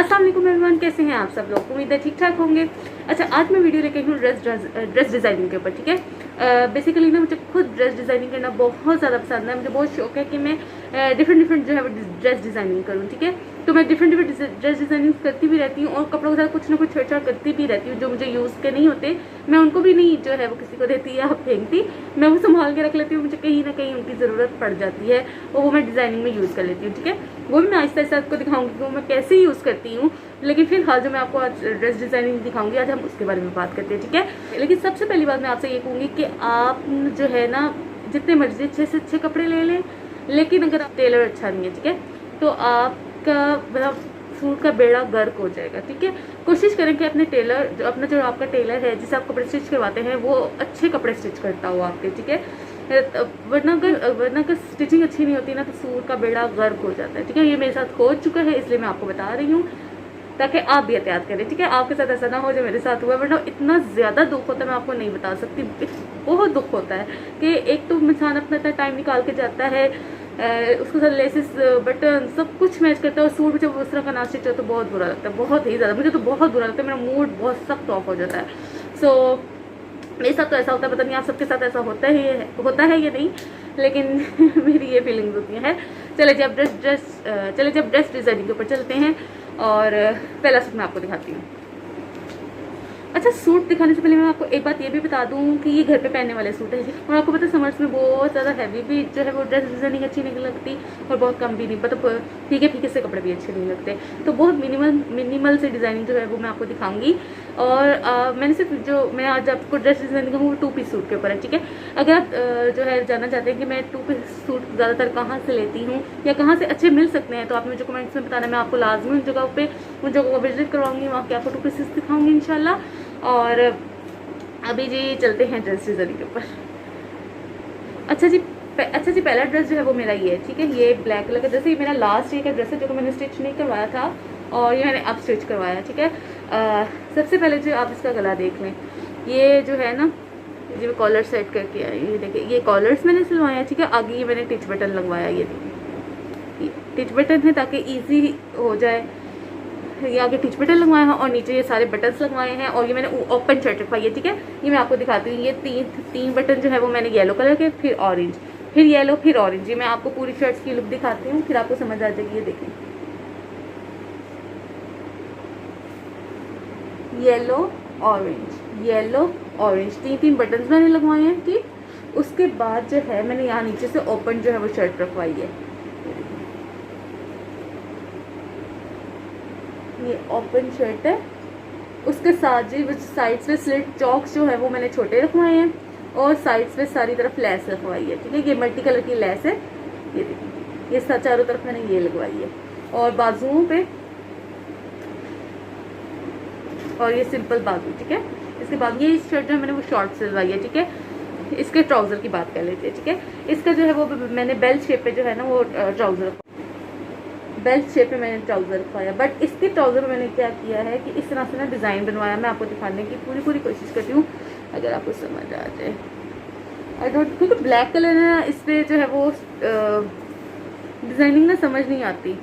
अस्सलाम वालेकुम एवरीवन, कैसे हैं आप सब लोग? उम्मीद है ठीक ठाक होंगे। अच्छा, आज मैं वीडियो लेके आई हूँ ड्रेस डिज़ाइनिंग के ऊपर। ठीक है, बेसिकली ना मुझे खुद ड्रेस डिज़ाइनिंग करना बहुत ज़्यादा पसंद है। मुझे बहुत शौक है कि मैं डिफरेंट जो है वो ड्रेस डिज़ाइनिंग करूँ। ठीक है, तो मैं डिफरेंट ड्रेस डिज़ाइनिंग करती भी रहती हूँ और कपड़ों के साथ कुछ ना कुछ छेड़छाड़ करती भी रहती हूँ। जो मुझे यूज़ के नहीं होते मैं उनको भी नहीं जो है वो किसी को देती या फेंकती, मैं वो संभाल के रख लेती हूँ। मुझे कहीं ना कहीं उनकी ज़रूरत पड़ जाती है और वो मैं डिज़ाइनिंग में यूज़ कर लेती हूँ। ठीक है, वो भी मैं आहिस्ता आहिस्ता आपको दिखाऊंगी कि वो मैं कैसे यूज़ करती हूँ। लेकिन फिलहाल जो मैं आपको आज ड्रेस डिज़ाइनिंग दिखाऊंगी, आज हम उसके बारे में बात करते हैं। ठीक है, लेकिन सबसे पहली बात मैं आपसे ये कहूँगी कि आप जो है ना जितने मर्जी अच्छे से अच्छे कपड़े ले लें, लेकिन अगर आप टेलर अच्छा नहीं है, ठीक है, तो आपका मतलब सूट का बेड़ा गर्क हो जाएगा। ठीक है, कोशिश करें कि अपने टेलर जो आपका टेलर है जिसे आप कपड़े स्टिच करवाते हैं वो अच्छे कपड़े स्टिच करता हो आपके। ठीक है, वरना अगर स्टिचिंग अच्छी नहीं होती ना तो सूट का बेड़ा गर्क हो जाता है। ठीक है, ये मेरे साथ हो चुका है, इसलिए मैं आपको बता रही हूँ ताकि आप भी एहतियात करें। ठीक है, आपके साथ ऐसा ना हो जो मेरे साथ हुआ, वरना इतना ज़्यादा दुख होता है मैं आपको नहीं बता सकती। बहुत दुख होता है कि एक तो इंसान अपना इतना टाइम निकाल के जाता है, उसके साथ लेसेस बटन सब कुछ मैच करता है और सूट जब उस तरह का ना स्टिच हो तो बहुत बुरा लगता है, बहुत ही ज़्यादा। मुझे तो बहुत बुरा लगता है, मेरा मूड बहुत सख्त ऑफ हो जाता है। सो मेरे साथ तो ऐसा होता है, पता नहीं आप सबके साथ ऐसा होता है या नहीं, लेकिन मेरी ये फीलिंग्स होती हैं। चले जब ड्रेस डिज़ाइनिंग के ऊपर चलते हैं और पहला सूट मैं आपको दिखाती हूँ। अच्छा, सूट दिखाने से पहले मैं आपको एक बात ये भी बता दूं कि ये घर पे पहनने वाले सूट है और आपको पता है समर्स में बहुत ज़्यादा हैवी भी जो है वो ड्रेस डिज़ाइनिंग अच्छी नहीं लगती और बहुत कम भी नहीं, मतलब फीके फीके से कपड़े भी अच्छे नहीं लगते। तो बहुत मिनिमल से डिज़ाइनिंग जो है वो मैं आपको दिखाऊंगी। और मैंने सिर्फ जो मैं आज आपको ड्रेस डिज़ाइनिंग कहूँ वो 2 पीस सूट के ऊपर है। ठीक है, अगर आप जो है जानना चाहते हैं कि मैं 2 पीस सूट ज़्यादातर कहाँ से लेती हूँ या कहाँ से अच्छे मिल सकते हैं, तो आप मुझे कमेंट्स में बताना। मैं आपको लाजमी उन जगहों को विजिट करवाऊंगी, वहाँ के आपको 2 पीसेस दिखाऊंगी इंशाल्लाह। और अभी जी चलते हैं ड्रेस डिज़ाइनिंग के ऊपर। अच्छा जी, पहला ड्रेस जो है वो मेरा ये है। ठीक है, ये ब्लैक कलर का ड्रेस है, ये मेरा लास्ट ईयर का ड्रेस है जो कि मैंने स्टिच नहीं करवाया था और ये मैंने अब स्टिच करवाया। ठीक है, सबसे पहले जो आप इसका गला देख लें, ये जो है ना ये मैं कॉलर सेट करके आई, ये देखिए ये कॉलर्स मैंने सिलवाया। ठीक है, आगे ये मैंने टिच बटन लगवाया, ये देखिए टिच बटन है ताकि ईजी हो जाए। ये आगे टिच बटन लगवाए हैं और नीचे ये सारे बटन्स लगवाए हैं और ये मैंने ओपन शर्ट रखवाई है। ठीक है, ये मैं आपको दिखाती हूँ। ये तीन बटन जो है वो मैंने येलो कलर के, फिर ऑरेंज, फिर येलो, फिर ऑरेंज। ये मैं आपको पूरी शर्ट्स की लुक दिखाती हूँ, फिर आपको समझ आ जाएगी। ये देखें, येलो ऑरेंज, तीन बटन्स मैंने लगवाए हैं। ठीक, उसके बाद जो है मैंने यहाँ नीचे से ओपन जो है वो शर्ट रखवाई है। ये ओपन शर्ट है, उसके साथ जी साइड्स पे स्लिट चॉक्स जो है वो मैंने छोटे रखवाए हैं और साइड्स पे सारी तरफ लेस रखवाई है। ठीक है, ये मल्टी कलर की लेस है, ये देखिए ये चारों तरफ मैंने ये लगवाई है और बाजुओं पे, और ये सिंपल बाजू। ठीक है, इसके बाद ये शर्ट जो है मैंने वो शॉर्ट सिलवाई है। ठीक है, इसके ट्राउज़र की बात कर लेते हैं। ठीक है, इसका जो है वो मैंने बेल्ट शेप पे जो है ना वो ट्राउज़र रखवाया, बट इसके ट्राउज़र में मैंने क्या किया है कि इस तरह से ना डिज़ाइन बनवाया। मैं आपको दिखाने की पूरी कोशिश करती हूँ, अगर आपको समझ आ जाए। आई डोंट, क्योंकि ब्लैक कलर है ना, इस पर जो है वो डिज़ाइनिंग ना समझ नहीं आती,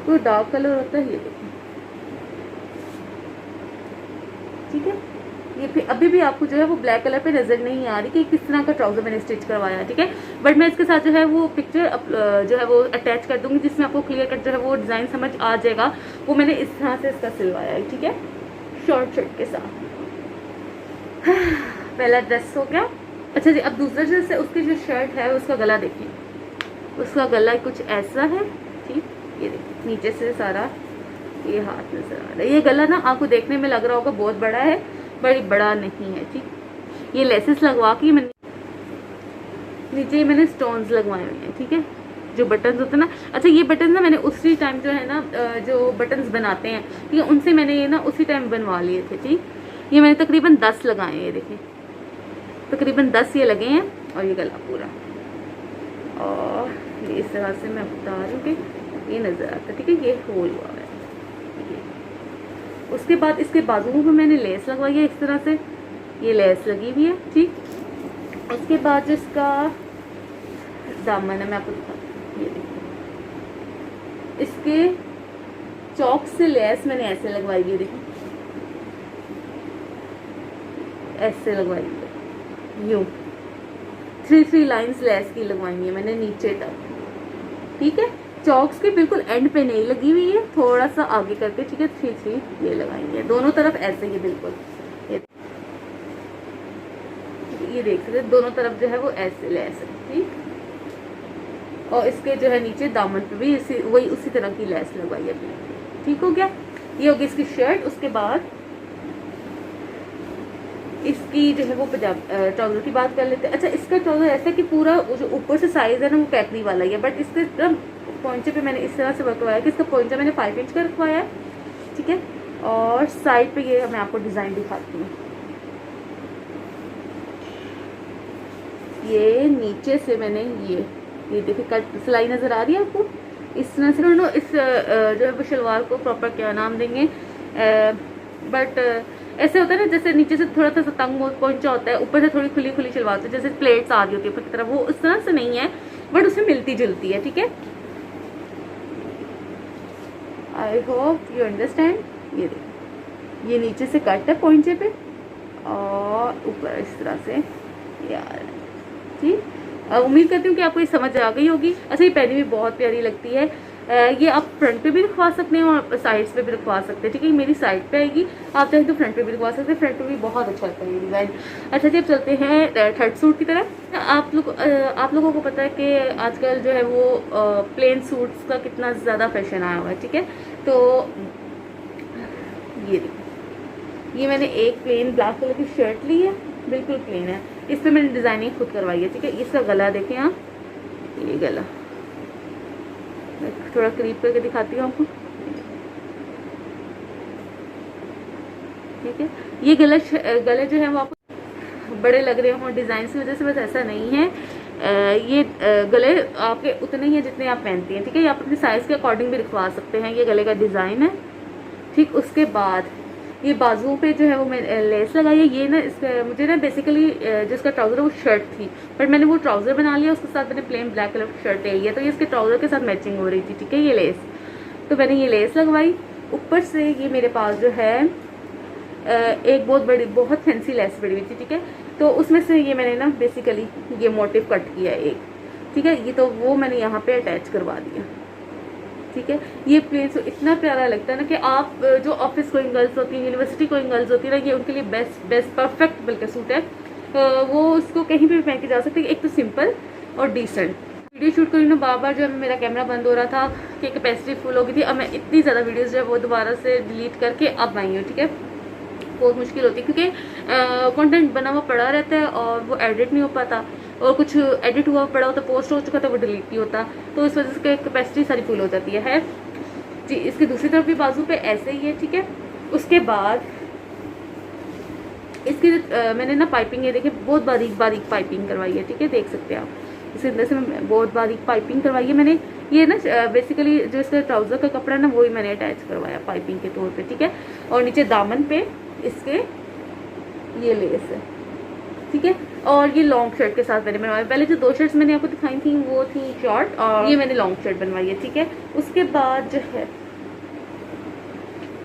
तो डार्क कलर होता है। ये देखिए, ठीक है, ये फिर अभी भी आपको जो है वो ब्लैक कलर पे नज़र नहीं आ रही कि किस तरह का ट्राउज़र मैंने स्टिच करवाया। ठीक है, बट मैं इसके साथ जो है वो पिक्चर जो है वो अटैच कर दूंगी जिसमें आपको क्लियर कट जो है वो डिज़ाइन समझ आ जाएगा। वो मैंने इस तरह से इसका सिलवाया है। ठीक है, शॉर्ट शर्ट के साथ। पहला ड्रेस हो गया। अच्छा जी, अब दूसरा ड्रेस है, उसकी जो शर्ट है उसका गला देखिए, उसका गला कुछ ऐसा है। ठीक, ये देखिए नीचे से सारा ये हाथ नजर आ रहा है। ये गला ना आपको देखने में लग रहा होगा बहुत बड़ा है, बड़ी बड़ा नहीं है। ठीक, ये लेसेस लगवा के नीचे मैंने स्टोन्स लगवाए हुए हैं। ठीक है, जो बटन्स होते हैं ना, अच्छा ये बटन ना मैंने उसी टाइम जो है ना जो बटन्स बनाते हैं, ठीक है, उनसे मैंने ये ना उसी टाइम बनवा लिए थे। ठीक, ये मैंने तकरीबन 10 लगाए हैं, ये देखिए तकरीबन 10 ये लगे हैं और ये गला पूरा, और ये इस तरह से मैं बता रही हूँ कि ये नज़र आता है। ठीक है, ये होल हुआ है। उसके बाद इसके बाजुओं पे मैंने लेस लगवाई है, इस तरह से ये लेस लगी हुई है। ठीक, उसके बाद जो इसका दामन है मैं आपको दिखाती हूँ, ये देखिए इसके चौक से लेस मैंने ऐसे लगवाई है, देखो ऐसे लगवाई है, यूं 3 लाइंस लेस की लगवाई है मैंने नीचे तक, ठीक है। चौक्स के बिल्कुल एंड पे नहीं लगी हुई है, थोड़ा सा आगे करके, ठीक है। 3 ये लगाएंगे दोनों तरफ ऐसे ही बिल्कुल, ये देख सकते दोनों तरफ जो है वो ऐसे लेस है, ठीक। और इसके जो है नीचे दामन पे भी इसी वही उसी तरह की लेस लगवाई है, ठीक हो गया। ये होगी इसकी शर्ट। उसके बाद इसकी जो है वो ट्राउजर की बात कर लेते हैं। अच्छा, इसका ट्राउजर ऐसा है कि पूरा जो ऊपर से साइज है ना वो कैटनी वाला ही है, बट इसके पॉइंचे पे मैंने इस तरह से रखवाया कि इसका पॉइंचा मैंने 5 इंच का रखवाया है, ठीक है। और साइड पे ये मैं आपको डिजाइन दिखाती हूँ। ये नीचे से मैंने ये देखिए कट सिलाई नजर आ रही है आपको, इस तरह से ना इस जो है वो शलवार को प्रॉपर क्या नाम देंगे, बट ऐसे होता है ना जैसे नीचे से थोड़ा सा तंग पहुंचा होता है, ऊपर से थोड़ी खुली खुली शलवार होती है, जैसे प्लेट्स आ रही होती है ऊपर की तरफ, वो उस तरह से नहीं है, बट उसमें मिलती जुलती है, ठीक है। I hope you understand. ये देखिए ये नीचे से कट है पॉइंटे पे और ऊपर इस तरह से यार, ठीक। उम्मीद करती हूँ कि आपको ये समझ आ गई होगी। अच्छा, ये पहनी भी बहुत प्यारी लगती है। ये आप फ्रंट पे भी रखवा सकते हैं और साइड्स पे भी रखवा सकते हैं, ठीक है। मेरी साइड पे आएगी, आप चाहे तो फ्रंट पे भी रखवा सकते हैं, फ्रंट पे भी बहुत अच्छा लगता है ये डिज़ाइन। अच्छा जी, अब चलते हैं थर्ड सूट की तरफ। आप लोगों को पता है कि आजकल जो है वो प्लेन सूट्स का कितना ज़्यादा फैशन आया हुआ है, ठीक है। तो ये देखो, ये मैंने एक प्लेन ब्लैक कलर की शर्ट ली है, बिल्कुल प्लेन है, इस पर मैंने डिज़ाइनिंग खुद करवाई है, ठीक है। इसका गला देखें आप, ये गला थोड़ा करीब करके दिखाती हूँ आपको, ठीक है। ये गले जो है वो आपको बड़े लग रहे हों डिज़ाइन की वजह से, बस ऐसा नहीं है। ये गले आपके उतने ही हैं जितने आप पहनती हैं, ठीक है। ये आप अपने साइज़ के अकॉर्डिंग भी रखवा सकते हैं। ये गले का डिज़ाइन है, ठीक। उसके बाद ये बाजुओं पे जो है वो मैं लेस लगाई है। ये ना मुझे ना बेसिकली जिसका ट्राउज़र वो शर्ट थी, बट मैंने वो ट्राउज़र बना लिया, उसके साथ मैंने प्लेन ब्लैक कलर की शर्ट ले लिया, तो ये इसके ट्राउज़र के साथ मैचिंग हो रही थी, ठीक है। ये लेस, तो मैंने ये लेस लगवाई। ऊपर से ये मेरे पास जो है एक बहुत फैंसी लेस पड़ी हुई थी, ठीक है। तो उसमें से ये मैंने ना बेसिकली ये मोटिव कट किया एक, ठीक है। ये तो वो मैंने यहाँ पे अटैच करवा दिया, ठीक है। ये प्लेन सूट इतना प्यारा लगता है ना कि आप जो ऑफिस गोइंग गर्ल्स होती हैं, यूनिवर्सिटी गोइंग गर्ल्स होती है ना, ये उनके लिए बेस्ट परफेक्ट बल्कि सूट है। वो उसको कहीं भी पहन के जा सकते हैं। एक तो सिंपल और डिसेंट। वीडियो शूट करी ना बार जो है मेरा कैमरा बंद हो रहा था कि कैपेसिटी फुल हो गई थी। अब मैं इतनी ज़्यादा वीडियोज़ जो है वो दोबारा से डिलीट करके अब आई हूँ, ठीक है। बहुत मुश्किल होती है क्योंकि कंटेंट बना हुआ पड़ा रहता है और वो एडिट नहीं हो पाता, और कुछ एडिट हुआ पड़ा होता, पोस्ट हो चुका था, वो डिलीट नहीं होता, तो इस वजह से कैपेसिटी सारी फुल हो जाती है जी। इसकी दूसरी तरफ भी बाजू पे ऐसे ही है, ठीक है। उसके बाद इसकी मैंने ना पाइपिंग ये देखिए बहुत बारीक पाइपिंग करवाई है, ठीक है। देख सकते हैं आप इसी अंदर से बहुत बारीक पाइपिंग करवाई है मैंने। ये ना बेसिकली जो इसका ट्राउज़र का कपड़ा है ना वही मैंने अटैच करवाया पाइपिंग के तौर पे, ठीक है। और नीचे दामन पे इसके ये लेस है, ठीक है। और ये लॉन्ग शर्ट के साथ मैंने बनवाया। पहले जो 2 शर्ट्स मैंने आपको दिखाई थी वो थी शॉर्ट, और ये मैंने लॉन्ग शर्ट बनवाई है, ठीक है। उसके बाद जो है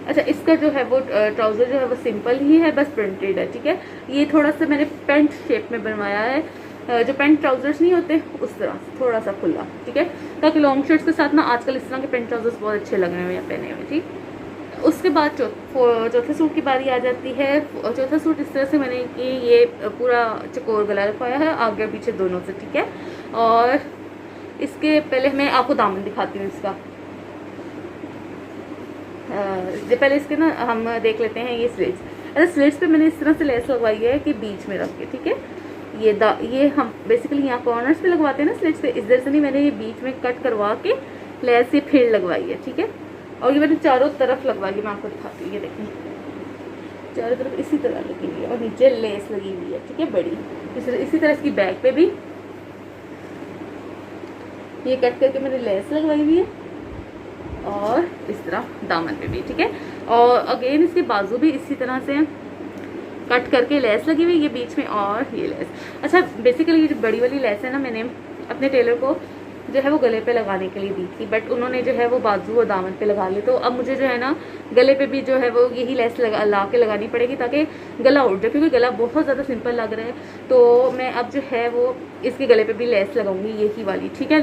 अच्छा, इसका जो है वो ट्राउज़र जो है वो सिंपल ही है, बस प्रिंटेड है, ठीक है। ये थोड़ा सा मैंने पेंट शेप में बनवाया है, जो पेंट ट्राउजर्स नहीं होते उस तरह थोड़ा सा खुला, ठीक है, ताकि लॉन्ग शर्ट्स के साथ ना आजकल इस तरह के पेंट ट्राउजर्स बहुत अच्छे लग रहे हैं पहने हुए, ठीक। उसके बाद चौथे सूट की बारी आ जाती है। चौथा सूट इस तरह से मैंने कि ये पूरा चकोर गला रखवाया है आगे पीछे दोनों से, ठीक है। और इसके पहले मैं आपको दामन दिखाती हूँ इसका। पहले इसके ना हम देख लेते हैं ये स्लीव्स। अच्छा, स्लीव्स पे मैंने इस तरह से लेस लगवाई है कि बीच में रख के, ठीक है। ये हम बेसिकली यहाँ कॉर्नर्स पे लगवाते हैं ना स्लीव्स पे, इस तरह से नहीं, मैंने ये बीच में कट करवा के लेस ये फिर लगवाई है, ठीक है। और ये मैंने चारों तरफ लगवाई है, मैं आपको दिखाती हूँ। ये देखिए चारों तरफ इसी तरह लगी हुई है और नीचे लेस लगी हुई है, ठीक है, बड़ी। इसी तरह इसकी बैक पे भी ये कट करके मैंने लेस लगवाई हुई है, और इस तरह दामन पे भी, ठीक है। और अगेन इसके बाजू भी इसी तरह से कट करके लेस लगी हुई है बीच में, और ये लेस। अच्छा, बेसिकली ये जो बड़ी वाली लेस है ना, मैंने अपने टेलर को जो है वो गले पे लगाने के लिए दी थी, बट उन्होंने जो है वो बाजू और दामन पे लगा ली। तो अब मुझे जो है ना गले पे भी जो है वो यही लेस ला के लगानी पड़ेगी ताकि गला उठ जाए, क्योंकि गला बहुत ज़्यादा सिंपल लग रहा है। तो मैं अब जो है वो इसके गले पे भी लेस लगाऊंगी, यही वाली, ठीक है,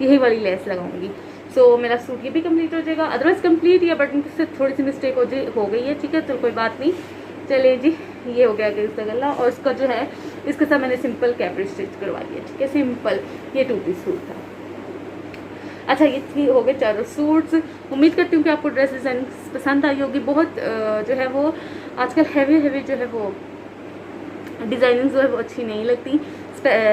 यही वाली लेस लगाऊंगी। सो मेरा सूट ये भी कंप्लीट हो जाएगा, अदरवाइज कंप्लीट ही है, बट मुझसे थोड़ी सी मिस्टेक हो गई है, ठीक है, तो कोई बात नहीं। चलिए जी, ये हो गया इसका गला, और इसका जो है इसके साथ मैंने सिंपल कैपरी स्टिच करवाई है, ठीक है, सिंपल, ये 2 पीस सूट था। अच्छा, ये हो गए चारों सूट्स। उम्मीद करती हूँ कि आपको ड्रेस डिज़ाइन पसंद आई होगी। बहुत जो है वो आजकल हैवी जो है वो डिज़ाइनिंग जो है वो अच्छी नहीं लगती,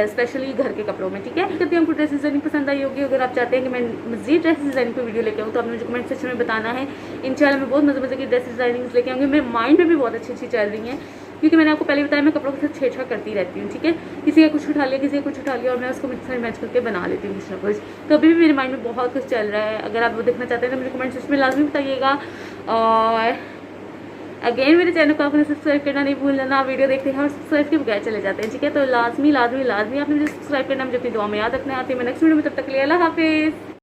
स्पेशली घर के कपड़ों में, ठीक है। करती हूँ आपको ड्रेस डिज़ाइनिंग पसंद आई होगी। अगर आप चाहते हैं कि मैं मज़ीद ड्रेस डिज़ाइनिंग पर वीडियो लेके आऊँ तो आपने मुझे कमेंट सेक्शन में बताना है। इंशाल्लाह मैं बहुत मज़े की ड्रेस डिज़ाइनिंग लेके आऊँगी। मेरे माइंड में भी बहुत अच्छी चल रही हैं, क्योंकि मैंने आपको पहले बताया मैं कपड़ों के साथ छेड़छाड़ करती रहती हूँ, ठीक है। किसी का कुछ उठा लिया, किसी का कुछ उठा लिया, और मैं उसको मिक्स एंड मैच करके बना लेती हूँ कुछ ना कुछ। तो अभी भी मेरे माइंड में बहुत कुछ चल रहा है। अगर आप वो देखना चाहते हैं तो मुझे कमेंट सेक्शन में लाजमी बताइएगा। और अगेन मेरे चैनल को आपने सब्सक्राइब करना नहीं भूलना। वीडियो देखते हैं और सब्सक्राइब के बगैर चले जाते हैं, ठीक है। तो लाजमी आपने मुझे सब्सक्राइब करना, मुझे अपनी दुआ में याद रखना। आती है मैं नेक्स्ट वीडियो में, तब तक के लिए अल्लाह हाफिज़।